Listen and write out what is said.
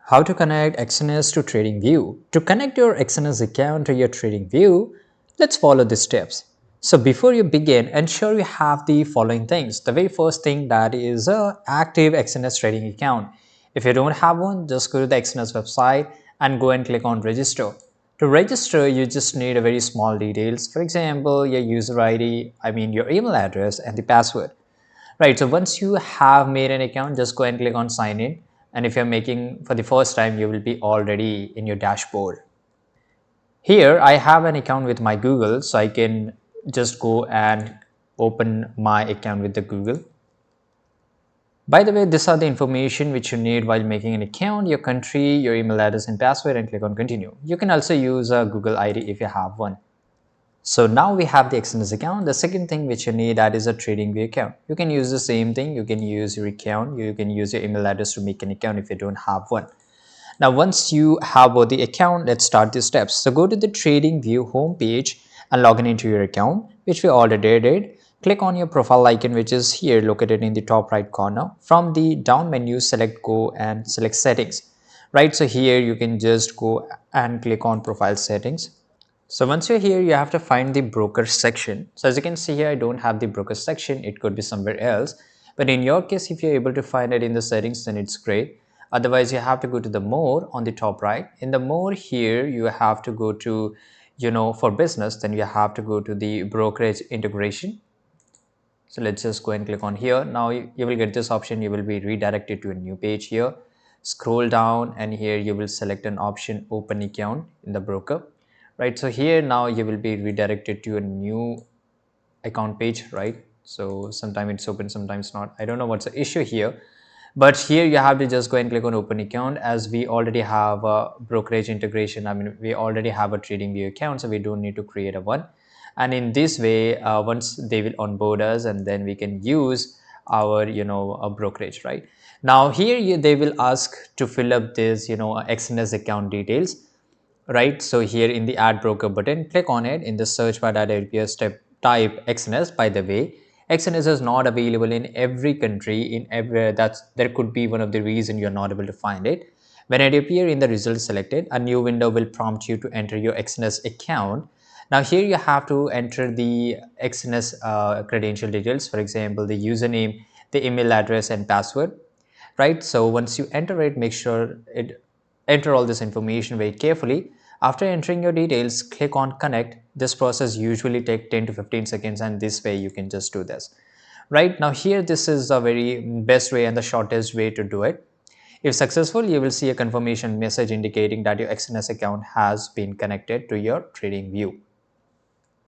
How to connect Exness to TradingView. To connect your Exness account to your TradingView, let's follow the steps. So before you begin, ensure you have the following things. The very first thing, that is a active Exness trading account. If you don't have one, just go to the Exness website and go and click on register. To register, you just need a very small details. For example, your user ID, your email address and the password. Right, so once you have made an account, just go and click on sign in. And if you're making for the first time, you will be already in your dashboard. Here, I have an account with my Google, so I can just go and open my account with the Google. By the way, these are the information which you need while making an account, your country, your email address and password, and click on continue. You can also use a Google ID if you have one. So now we have the Exness account. The second thing which you need, that is a TradingView account. You can use the same thing. You can use your account. You can use your email address to make an account if you don't have one. Now, once you have both the account, let's start the steps. So go to the TradingView homepage and log in into your account, which we already did. Click on your profile icon, which is here located in the top right corner. From the down menu, select go and select settings. Right, so here you can just go and click on profile settings. So once you're here, you have to find the broker section. So as you can see here, I don't have the broker section. It could be somewhere else. But in your case, if you're able to find it in the settings, then it's great. Otherwise, you have to go to the more on the top right. In the more here, you have to go to, for business, then you have to go to the brokerage integration. So let's just go and click on here. Now you will get this option. You will be redirected to a new page here. Scroll down and here you will select an option open account in the broker. Right, so here now you will be redirected to a new account page, right? So sometimes it's open, sometimes not. I don't know what's the issue here, but here you have to just go and click on open account, as we already have a brokerage integration. We already have a TradingView account, so we don't need to create a one. And in this way, once they will onboard us, and then we can use our a brokerage. Right now here they will ask to fill up this Exness account details. Right, so here in the add broker button, click on it. In the search bar, that appears, type Exness. By the way, Exness is not available in every country. In every, that's there could be one of the reason you're not able to find it. When it appear in the results selected, a new window will prompt you to enter your Exness account. Now here you have to enter the Exness credential details. For example, the username, the email address and password. Right, so once you enter it, make sure it enter all this information very carefully. After entering your details, click on connect. This process usually take 10 to 15 seconds, and this way you can just do this. Right now here, this is a very best way and the shortest way to do it. If successful, you will see a confirmation message indicating that your Exness account has been connected to your TradingView.